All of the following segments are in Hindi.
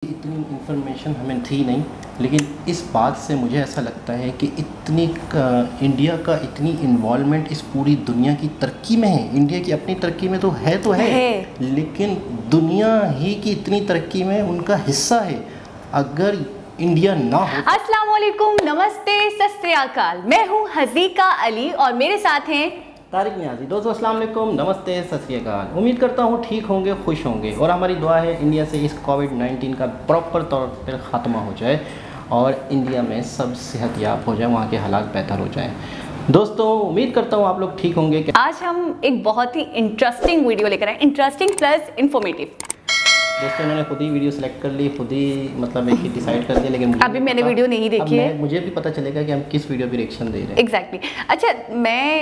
इतनी इन्फॉर्मेशन हमें थी नहीं, लेकिन इस बात से मुझे ऐसा लगता है कि इंडिया का इतनी इन्वॉल्वमेंट इस पूरी दुनिया की तरक्की में है। इंडिया की अपनी तरक्की में तो है, लेकिन दुनिया ही की इतनी तरक्की में उनका हिस्सा है। अगर इंडिया ना हो। अस्सलाम वालेकुम, नमस्ते, सत श्री अकाल। मैं हूँ हज़ीका अली और मेरे साथ हैं तारिक नियाजी। दोस्तों अस्सलाम वालेकुम, नमस्ते, सत श्री अकाल। उम्मीद करता हूँ ठीक होंगे, खुश होंगे, और हमारी दुआ है इंडिया से इस कोविड-19 का प्रॉपर तौर पर ख़त्मा हो जाए और इंडिया में सब सेहतयाब हो जाए, वहाँ के हालात बेहतर हो जाएं। दोस्तों उम्मीद करता हूँ आप लोग ठीक होंगे। आज हम एक बहुत ही इंटरेस्टिंग वीडियो लेकर आए, इंटरेस्टिंग प्लस इंफॉर्मेटिव। दोस्तों इन्होंने खुद ही वीडियो सेलेक्ट कर ली, खुद ही मतलब एक ही डिसाइड कर दिया, लेकिन अभी मैंने वीडियो नहीं देखी है। मुझे भी पता चलेगा कि हम किस वीडियो पे रिएक्शन दे रहे हैं। एग्जैक्टली। अच्छा, मैं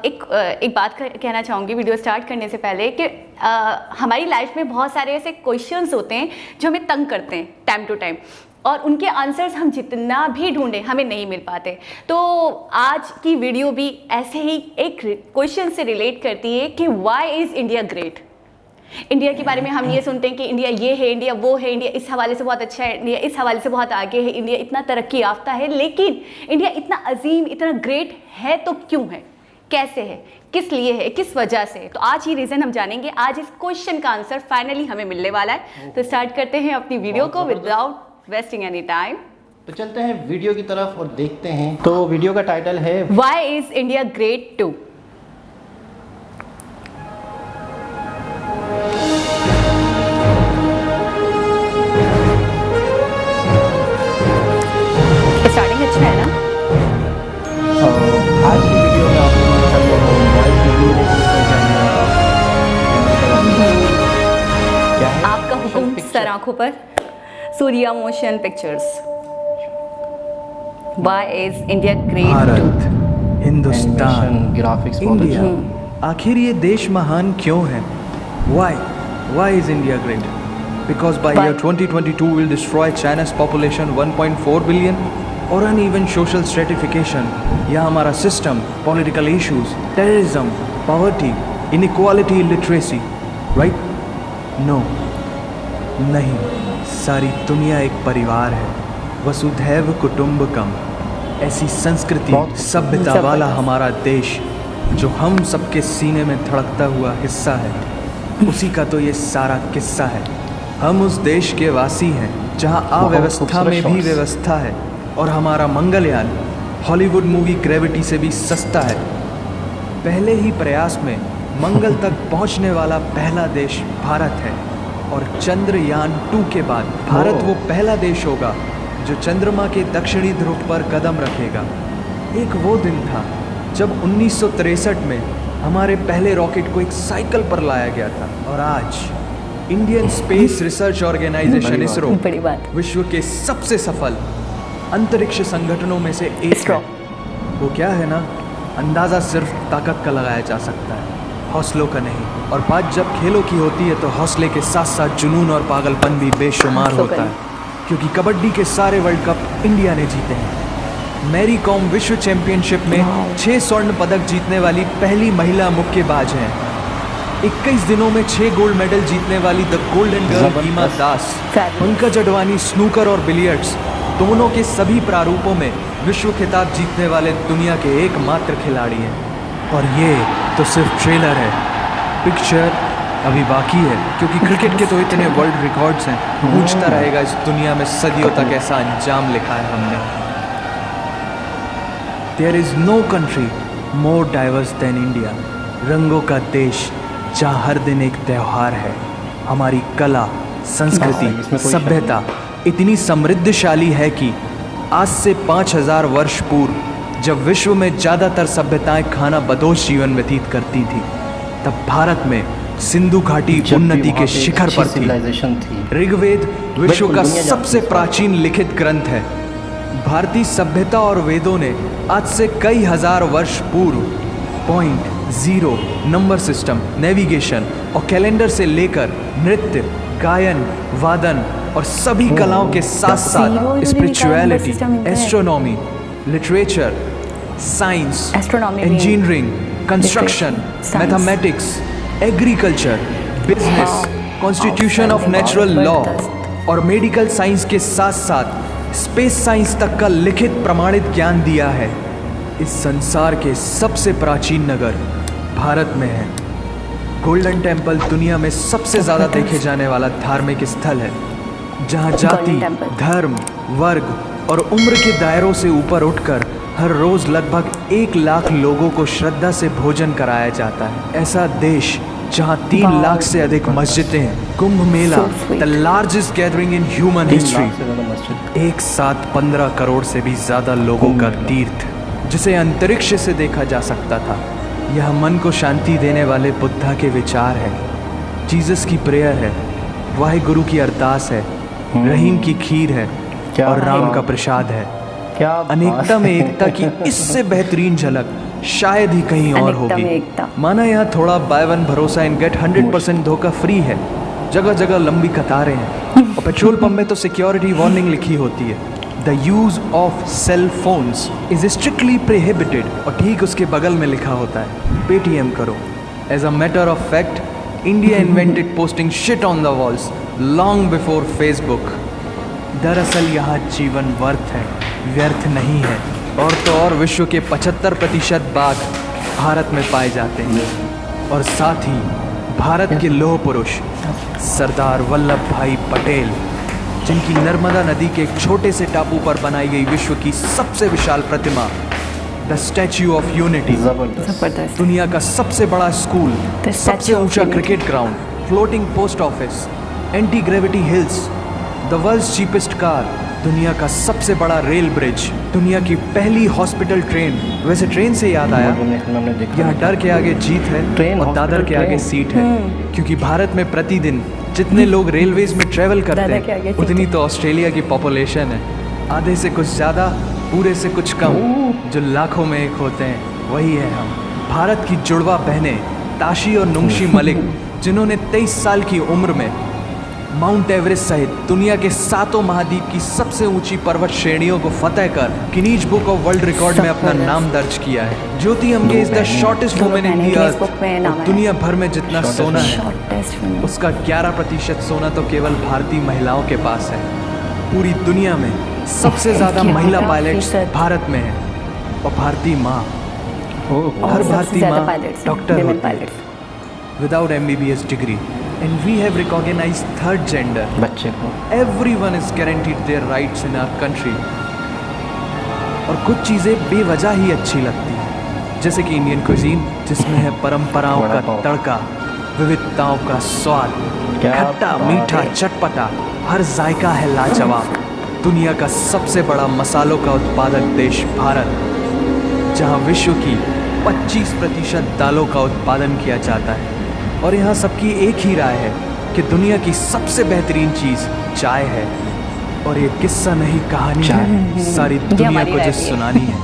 एक बात कहना चाहूँगी वीडियो स्टार्ट करने से पहले कि हमारी लाइफ में बहुत सारे ऐसे क्वेश्चंस होते हैं जो हमें तंग करते हैं टाइम टू टाइम, और उनके आंसर्स हम जितना भी ढूंढें हमें नहीं मिल पाते। तो आज की वीडियो भी ऐसे ही एक क्वेश्चन से रिलेट करती है कि why is India great. India के बारे में हम ये सुनते हैं कि इंडिया ये है, इंडिया वो है, इंडिया इस हवाले से बहुत अच्छा है, इंडिया इस हवाले से बहुत आगे है, इंडिया इतना तरक्की याफ्ता है, लेकिन इंडिया इतना अजीम, इतना ग्रेट है तो क्यों है, कैसे है, किस लिए है, किस वजह से। तो आज ये रीज़न हम जानेंगे। आज इस क्वेश्चन का आंसर फाइनली हमें मिलने वाला है। तो स्टार्ट करते हैं अपनी वीडियो को विदाउट वेस्टिंग एनी टाइम। तो चलते हैं वीडियो की तरफ और देखते हैं। तो वीडियो का टाइटल है why is India great two. Starting अच्छा है ना। आज की वीडियो में आप लोगों के साथ क्या है, आपका हुक्म सर आंखों पर। Surya motion pictures. Why is India great Bharat, Hindustan, graphics, India, आखिर ये देश महान क्यों है? Why is India great? Because by year 2022 will destroy China's population 1.4 billion, or uneven social stratification, या हमारा system, political issues, terrorism, poverty, inequality, illiteracy, right? No, नहीं, सारी दुनिया एक परिवार है, वसुधैव कुटुंबकम। ऐसी संस्कृति, सभ्यता वाला हमारा देश जो हम सबके सीने में धड़कता हुआ हिस्सा है, उसी का तो ये सारा किस्सा है। हम उस देश के वासी हैं जहां अव्यवस्था में भी व्यवस्था है, और हमारा मंगलयान हॉलीवुड मूवी ग्रेविटी से भी सस्ता है। पहले ही प्रयास में मंगल तक पहुंचने वाला पहला देश भारत है, और चंद्रयान 2 के बाद भारत वो पहला देश होगा जो चंद्रमा के दक्षिणी ध्रुव पर कदम रखेगा। एक वो दिन था जब 1963 में हमारे पहले रॉकेट को एक साइकिल पर लाया गया था, और आज Indian space research organisation ISRO विश्व के सबसे सफल अंतरिक्ष संगठनों में से एक है। वो क्या है ना, अंदाज़ा सिर्फ ताकत का लगाया जा सकता है, हौसलों का नहीं। और बात जब खेलों की होती है तो हौसले के साथ साथ जुनून और पागलपन भी बेशुमार होता है, क्योंकि कबड्डी के सारे वर्ल्ड कप इंडिया ने जीते हैं। मैरी कॉम विश्व चैंपियनशिप में 6 स्वर्ण पदक जीतने वाली पहली महिला मुक्केबाज हैं। 21 दिनों में 6 गोल्ड मेडल जीतने वाली the golden girl Hima Das, Pankaj Advani snooker और बिलियर्ड्स दोनों के सभी प्रारूपों में विश्व खिताब जीतने वाले दुनिया के एकमात्र खिलाड़ी हैं। और ये तो सिर्फ ट्रेलर है, पिक्चर अभी बाकी है, क्योंकि क्रिकेट के तो इतने वर्ल्ड रिकॉर्ड्स हैं, पूछता रहेगा इस दुनिया में सदियों तक ऐसा अंजाम लिखा है हमने। There is no country more diverse than India. रंगों का देश जहाँ हर दिन एक त्यौहार है। हमारी कला, संस्कृति, सभ्यता इतनी समृद्धशाली है कि आज से 5000 वर्ष पूर्व जब विश्व में ज़्यादातर सभ्यताएं खाना बदोश जीवन व्यतीत करती थी, तब भारत में सिंधु घाटी उन्नति के शिखर पर थी। ऋग्वेद विश्व का सबसे प्राचीन लिखित ग्रंथ है। भारतीय सभ्यता और वेदों ने आज से कई हजार वर्ष पूर्व point, zero, number system, navigation और कैलेंडर से लेकर नृत्य, गायन, वादन और सभी कलाओं के साथ साथ spirituality, astronomy, literature, science, engineering, construction, mathematics, agriculture, business, constitution of natural law, और मेडिकल साइंस के साथ साथ स्पेस साइंस तक का लिखित प्रमाणित ज्ञान दिया है। इस संसार के सबसे प्राचीन नगर भारत में है। गोल्डन टेम्पल दुनिया में सबसे ज़्यादा देखे जाने वाला धार्मिक स्थल है, जहाँ जाति, धर्म, वर्ग और उम्र के दायरों से ऊपर उठकर हर रोज लगभग 1 लाख लोगों को श्रद्धा से भोजन कराया जाता है। ऐसा देश जहां 3 लाख से अधिक मस्जिदें हैं। Kumbh Mela, the largest gathering in human history, एक साथ 15 करोड़ से भी ज्यादा लोगों का तीर्थ, जिसे अंतरिक्ष से देखा जा सकता था। यह मन को शांति देने वाले बुद्धा के विचार है, जीसस की प्रेयर है, वाहिगुरु की अरदास है, रहीम की खीर है और राम का प्रसाद है। क्या अनेकता में एकता की इससे बेहतरीन झलक शायद ही कहीं और होगी। माना यहाँ थोड़ा बाय वन भरोसा एंड गेट 100% धोखा फ्री है। जगह जगह लंबी कतारें हैं और पेट्रोल पंप में तो सिक्योरिटी वार्निंग लिखी होती है, the use of cell phones is strictly prohibited, और ठीक उसके बगल में लिखा होता है पेटीएम करो। As a matter of fact, India invented posting shit on the walls long before Facebook. दरअसल यहाँ जीवन वर्थ है, व्यर्थ नहीं है। और तो और विश्व के 75% बाघ भारत में पाए जाते हैं। और साथ ही भारत के लौह पुरुष सरदार वल्लभ भाई पटेल, जिनकी नर्मदा नदी के एक छोटे से टापू पर बनाई गई विश्व की सबसे विशाल प्रतिमा, द स्टैच्यू ऑफ यूनिटी, जबरदस्त। दुनिया का सबसे बड़ा स्कूल, सबसे ऊंचा cricket ground, floating post office, anti gravity hills, the world's cheapest car, दुनिया का सबसे बड़ा रेल ब्रिज, दुनिया की पहली हॉस्पिटल ट्रेन। वैसे ट्रेन से याद आया, यहाँ डर के आगे जीत है और दादर के आगे सीट है, क्योंकि भारत में प्रतिदिन जितने लोग रेलवेज में ट्रेवल करते हैं उतनी तो ऑस्ट्रेलिया की पॉपुलेशन है। आधे से कुछ ज़्यादा, पूरे से कुछ कम, जो लाखों में एक होते हैं वही है हम। भारत की जुड़वा बहनें ताशी और नुंगशी मलिक, जिन्होंने 23 साल की उम्र में माउंट एवरेस्ट सहित दुनिया के 7 महाद्वीप की सबसे ऊंची पर्वत श्रेणियों को फतेह कर Guinness Book of World Record में अपना नाम दर्ज किया है। Jyoti Amge is the shortest women in the earth. दुनिया भर में जितना सोना है उसका 11% सोना तो केवल भारतीय महिलाओं के पास है। पूरी दुनिया में सबसे ज्यादा महिला पायलट्स भारत में है और भारतीय माँ, हर भारतीय माँ डॉक्टर होती है without MBBS degree. And we have recognized third gender. बच्चे को Everyone is guaranteed their rights in our country. और कुछ चीज़ें बेवजह ही अच्छी लगती हैं, जैसे कि इंडियन क्विजीन, जिसमें है परंपराओं का तड़का, विविधताओं का स्वाद, खट्टा मीठा चटपटा, हर जायका है लाजवाब। दुनिया का सबसे बड़ा मसालों का उत्पादक देश भारत, जहाँ विश्व की 25% दालों का उत्पादन किया जाता है। और यहाँ सबकी एक ही राय है कि दुनिया की सबसे बेहतरीन चीज़ चाय है। और ये किस्सा नहीं कहानी है, सारी दुनिया को जो सुनानी है।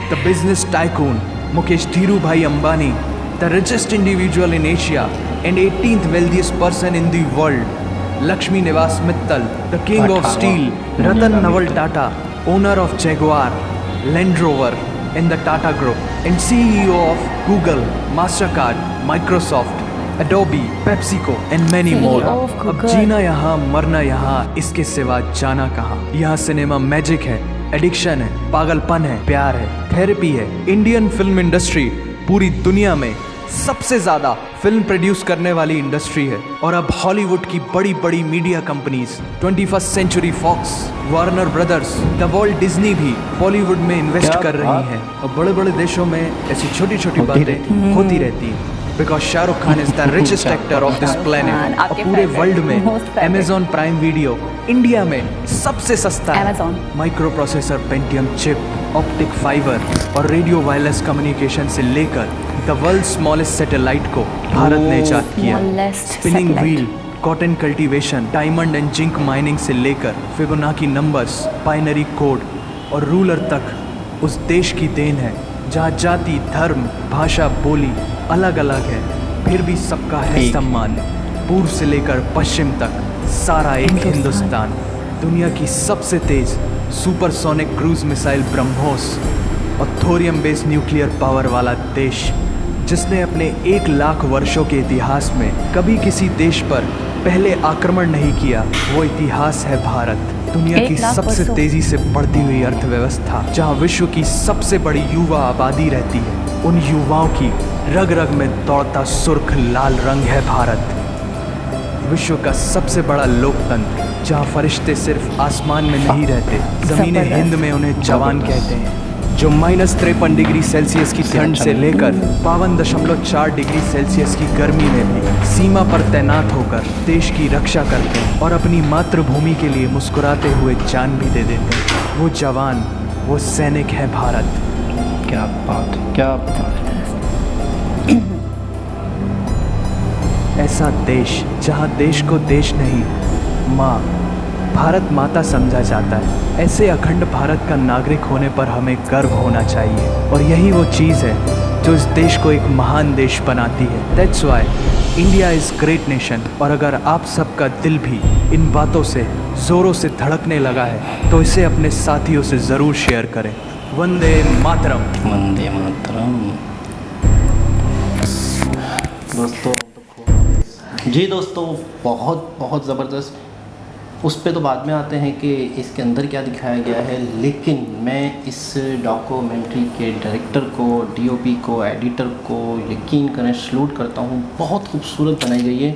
The business tycoon Mukesh Dhirubhai Ambani, the richest individual in Asia and 18th wealthiest person in the world, Lakshmi Niwas Mittal, the king of steel, Ratan Naval Tata, owner of Jaguar, Land Rover in the Tata Group, and CEO of Google, Mastercard, Microsoft, Adobe, PepsiCo and many more. अब जीना यहाँ, मरना यहाँ, इसके सिवा जाना कहाँ। यहाँ सिनेमा मैजिक है, एडिक्शन है, पागलपन है, प्यार है, थेरेपी है। इंडियन फिल्म इंडस्ट्री पूरी दुनिया में सबसे ज्यादा फिल्म प्रोड्यूस करने वाली इंडस्ट्री है। और अब हॉलीवुड की बड़ी बड़ी media companies, 21st century Fox, Warner Brothers, the world Disney भी बॉलीवुड में इन्वेस्ट कर रही हैं। और बड़े बड़े देशों में ऐसी छोटी छोटी बातें होती रहती हैं, because Shahrukh Khan is the richest actor of this planet. और पूरे वर्ल्ड में अमेजॉन प्राइम वीडियो इंडिया में सबसे सस्ता है। Micro processor Pentium chip, optic fibre और रेडियो वायरलेस कम्युनिकेशन से लेकर द वर्ल्ड स्मॉलेस्ट सैटेलाइट को भारत ने इजाद किया। Spinning wheel, cotton cultivation, diamond and zinc mining से लेकर फिबोनाची नंबर्स, बाइनरी कोड और रूलर तक उस देश की देन है, जहाँ जाति, धर्म, भाषा, बोली अलग अलग है, फिर भी सबका है सम्मान। पूर्व से लेकर पश्चिम तक सारा एक हिंदुस्तान। दुनिया की सबसे तेज सुपरसोनिक क्रूज मिसाइल ब्रह्मोस और थोरियम बेस्ड न्यूक्लियर पावर वाला देश, जिसने अपने 1 लाख वर्षों के इतिहास में कभी किसी देश पर पहले आक्रमण नहीं किया, वो इतिहास है भारत। दुनिया की 1 लाख सबसे वर्षों। तेजी से बढ़ती हुई अर्थव्यवस्था, जहाँ विश्व की सबसे बड़ी युवा आबादी रहती है, उन युवाओं की रग रग में दौड़ता सुर्ख लाल रंग है भारत। विश्व का सबसे बड़ा लोकतंत्र, जहाँ फरिश्ते सिर्फ आसमान में नहीं रहते, ज़मीने जबरदस्त। हिंद में उन्हें जवान कहते हैं, जो -53 डिग्री सेल्सियस की ठंड से लेकर 52.4 डिग्री सेल्सियस की गर्मी में भी सीमा पर तैनात होकर देश की रक्षा करते हैं और अपनी मातृभूमि के लिए मुस्कुराते हुए जान भी दे देते हैं। वो जवान, वो सैनिक है भारत। क्या बात है, क्या बात है। ऐसा देश जहाँ देश को देश नहीं, माँ भारत माता समझा जाता है। ऐसे अखंड भारत का नागरिक होने पर हमें गर्व होना चाहिए, और यही वो चीज़ है जो इस देश को एक महान देश बनाती है। That's why India is great nation. और अगर आप सबका दिल भी इन बातों से ज़ोरों से धड़कने लगा है, तो इसे अपने साथियों से ज़रूर शेयर करें। वंदे मातरम। वंदे मातरम। दोस्तों जी दोस्तों, बहुत बहुत ज़बरदस्त। उस पे तो बाद में आते हैं कि इसके अंदर क्या दिखाया गया है, लेकिन मैं इस डॉक्यूमेंट्री के डायरेक्टर को, डीओपी को, एडिटर को यकीन करें सैल्यूट करता हूँ। बहुत खूबसूरत बनाई गई है,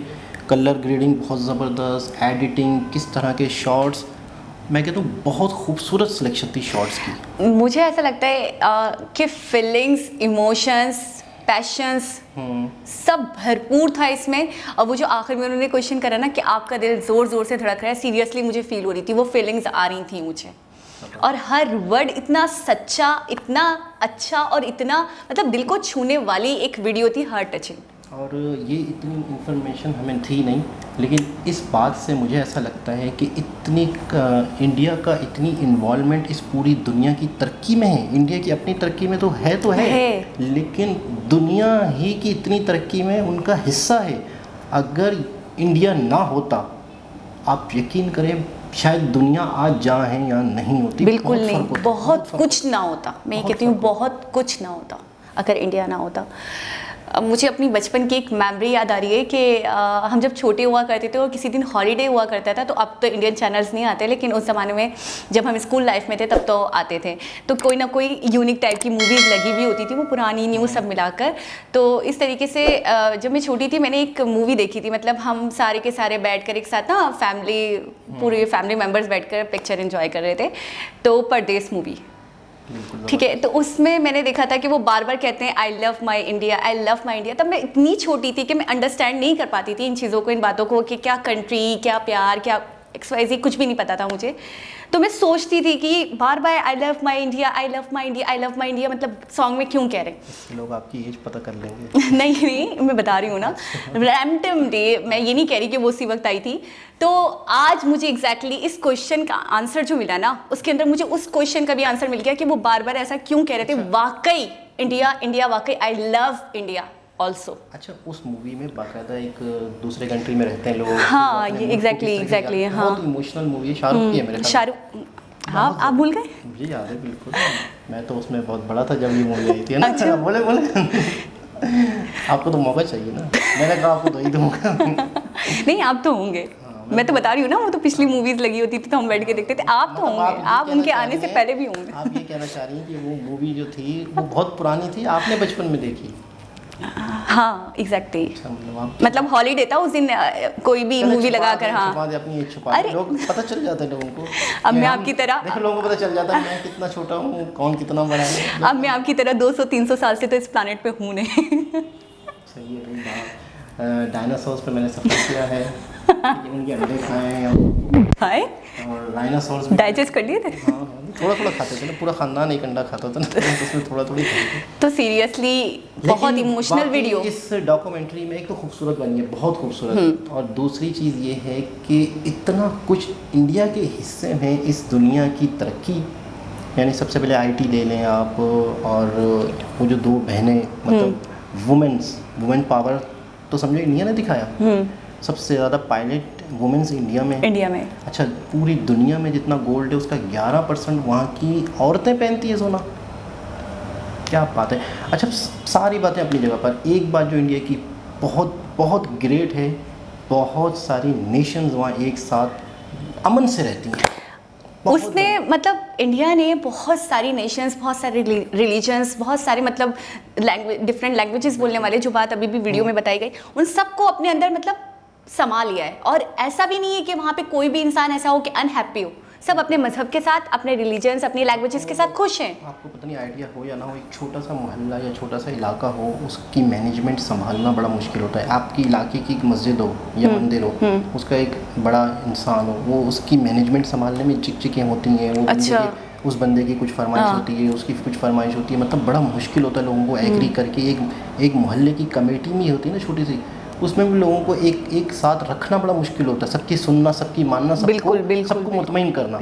कलर ग्रेडिंग बहुत ज़बरदस्त, एडिटिंग, किस तरह के शॉट्स, मैं कहता हूँ बहुत खूबसूरत सिलेक्शन थी शॉट्स की। मुझे ऐसा लगता है कि फीलिंग्स, इमोशंस, पैशंस सब भरपूर था इसमें। और वो जो आखिर में उन्होंने क्वेश्चन करा ना कि आपका दिल ज़ोर ज़ोर से धड़क रहा है, सीरियसली मुझे फील हो रही थी, वो फीलिंग्स आ रही थी मुझे। और हर वर्ड इतना सच्चा, इतना अच्छा और इतना मतलब दिल को छूने वाली एक वीडियो थी, हार्ट टचिंग। और ये इतनी इन्फॉर्मेशन हमें थी नहीं, लेकिन इस बात से मुझे ऐसा लगता है कि इंडिया का इतनी इन्वॉल्वमेंट इस पूरी दुनिया की तरक्की में है। इंडिया की अपनी तरक्की में तो है, लेकिन दुनिया ही की इतनी तरक्की में उनका हिस्सा है। अगर इंडिया ना होता, आप यकीन करें शायद दुनिया आज जहाँ है यहाँ नहीं होती। बिल्कुल बहुत नहीं, फर्क होता, बहुत फर्क कुछ ना होता। मैं ये कहती हूँ बहुत कुछ ना होता अगर इंडिया ना होता। अब मुझे अपनी बचपन की एक मेमोरी याद आ रही है कि हम जब छोटे हुआ करते थे और किसी दिन हॉलीडे हुआ करता था, तो अब तो इंडियन चैनल्स नहीं आते, लेकिन उस ज़माने में जब हम स्कूल लाइफ में थे तब तो आते थे। तो कोई ना कोई यूनिक टाइप की मूवीज़ लगी हुई होती थी, वो पुरानी न्यू सब मिलाकर। तो इस तरीके से जब मैं छोटी थी मैंने एक मूवी देखी थी, मतलब हम सारे के सारे बैठ कर एक साथ ना पूरे फैमिली मेम्बर्स बैठ कर पिक्चर इन्जॉय कर रहे थे। तो परदेस मूवी, ठीक है, तो उसमें मैंने देखा था कि वो बार बार कहते हैं आई love my India, I love my India. तब मैं इतनी छोटी थी कि मैं अंडरस्टैंड नहीं कर पाती थी इन चीज़ों को, इन बातों को, कि क्या कंट्री, क्या प्यार, क्या XYZ, कुछ भी नहीं पता था मुझे। तो मैं सोचती थी कि बार बार I love my India, I love my India, I love my India, मतलब सॉन्ग में क्यों कह रहे हैं। लोग आपकी एज पता कर लेंगे। नहीं, मैं बता रही हूँ ना, रैंडम डे, मैं ये नहीं कह रही कि वो उसी वक्त आई थी। तो आज मुझे एग्जैक्टली इस क्वेश्चन का आंसर जो मिला ना, उसके अंदर मुझे उस क्वेश्चन का भी आंसर मिल गया कि वो बार बार ऐसा क्यों कह रहे थे। वाकई इंडिया, इंडिया, वाकई आई लव इंडिया ऑल्सो। अच्छा, उस मूवी में बाकायदा एक दूसरे कंट्री में रहते हैं लोग। हाँ, ये एग्जैक्टली हाँ, बहुत इमोशनल मूवी है, शाहरुख की है मेरे ख्याल में। शाहरुख, हाँ आप भूल गए। मुझे याद है बिल्कुल, मैं तो उसमें बहुत बड़ा था जब ये मूवी आई थी ना। अच्छा बोले आपको तो मौका चाहिए ना, मैंने कहा आपको दो ही दूंगा। नहीं, आप तो होंगे, मैं तो बता रही हूँ ना, वो तो पिछली मूवीज लगी होती थी तो हम बैठ के देखते थे। आप तो होंगे, आप उनके आने से पहले भी होंगे। आप ये कहना चाह रही हैं कि वो मूवी जो थी वो बहुत पुरानी थी, आपने बचपन में देखी? हाँ एग्जैक्टली, मतलब हॉलीडे था उस दिन, कोई भी मूवी लगा कर। हाँ, अपनी एज छुपा दे, लोग पता चल जाता है लोगों को। अब मैं आपकी तरह, देखो लोगों को पता चल जाता है मैं कितना छोटा हूँ, कौन कितना बड़ा है। अब मैं आपकी तरह 200-300 साल से तो इस प्लैनेट पे हूँ नहीं। सही है भाई, डायनासोर्स पे मैंने सफर किया है, उनके अंडे खाए हैं और डायनासोर्स डाइजेस्ट कर लिए थे। हाँ, थोड़ा थोड़ा खाते थे ना, पूरा खानदान एक अंडा खाता था ना, तो उसमें थोड़ा थोड़ी खाते थे। तो सीरियसली बहुत इमोशनल वीडियो इस डॉक्यूमेंट्री में एक तो खूबसूरत बनी है, बहुत खूबसूरत, और दूसरी चीज़ ये है कि इतना कुछ इंडिया के हिस्से में इस दुनिया की तरक्की, यानी सबसे पहले IT ले लें आप, और वो जो दो बहनें, मतलब वुमेन पावर तो समझो इंडिया ने दिखाया। सबसे ज़्यादा पायलट वुमेन्स इंडिया में। अच्छा, पूरी दुनिया में जितना गोल्ड है उसका 11% वहाँ की औरतें पहनती है सोना। क्या बात है। अच्छा, सारी बातें अपनी जगह पर, एक बात जो इंडिया की बहुत बहुत ग्रेट है बहुत सारी नेशंस वहाँ एक साथ अमन से रहती हैं। बहुत उसने मतलब इंडिया ने बहुत सारी नेशंस, बहुत सारे रिलीजन्स, बहुत सारे मतलब डिफरेंट लैंग्वेजेस बोलने वाले, जो बात अभी भी वीडियो में बताई गई, उन सबको अपने अंदर मतलब समा लिया है। और ऐसा भी नहीं है कि वहाँ पे कोई भी इंसान ऐसा हो कि अनहैप्पी हो, सब अपने मजहब के साथ, अपने रिलीजन्स, अपनी लैंग्वेजेस के साथ खुश हैं। आपको पता नहीं आइडिया हो या ना हो, एक छोटा सा मोहल्ला या छोटा सा इलाका हो, उसकी मैनेजमेंट संभालना बड़ा मुश्किल होता है। आपकी इलाके की एक मस्जिद हो या मंदिर हो, उसका एक बड़ा इंसान हो, वो उसकी मैनेजमेंट संभालने में चिकचिकें होती हैं, वो अच्छा। उस बंदे की कुछ फरमाइश होती है, उसकी कुछ फरमाइश होती है, मतलब बड़ा मुश्किल होता है लोगों को एग्री करके। एक मोहल्ले की कमेटी में होती है ना छोटी सी, उसमें भी लोगों को एक साथ रखना बड़ा मुश्किल होता है, सबकी सुनना, सबकी मानना, सबको मुतमईन करना।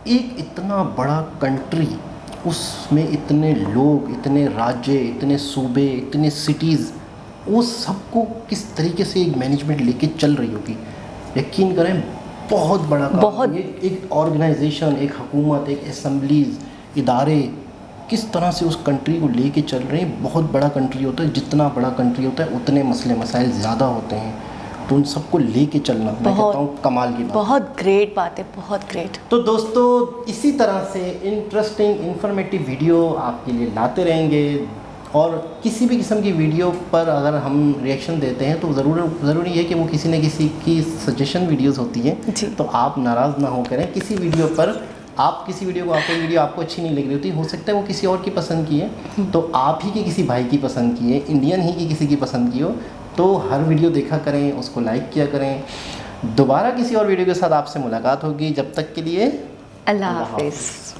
एक इतना बड़ा कंट्री, उसमें इतने लोग, इतने राज्य, इतने सूबे, इतने सिटीज़, वो सबको किस तरीके से एक मैनेजमेंट लेके चल रही होगी, यकीन करें बहुत बड़ा काम। बहुत। एक ऑर्गेनाइजेशन, एक हुकूमत, एक असम्बलीज, इदारे किस तरह से उस कंट्री को लेके चल रहे हैं। बहुत बड़ा कंट्री होता है, जितना बड़ा कंट्री होता है उतने मसले मसाइल ज़्यादा होते हैं, तो उन सबको लेके चलना मैं कहता हूँ कमाल की बात। बहुत ग्रेट बात है, बहुत ग्रेट। तो दोस्तों इसी तरह से इंटरेस्टिंग इन्फॉर्मेटिव वीडियो आपके लिए लाते रहेंगे, और किसी भी किस्म की वीडियो पर अगर हम रिएक्शन देते हैं तो ज़रूरी है कि वो किसी न किसी की सजेशन वीडियोस होती हैं, तो आप नाराज़ ना हो करें किसी वीडियो पर। आप किसी वीडियो को, आपको वीडियो आपको अच्छी नहीं लग रही होती, हो सकता है वो किसी और की पसंद की है, तो आप ही के किसी भाई की पसंद की है, इंडियन ही की किसी की पसंद की हो, तो हर वीडियो देखा करें, उसको लाइक किया करें। दोबारा किसी और वीडियो के साथ आपसे मुलाकात होगी, जब तक के लिए अल्लाह हाफिज़।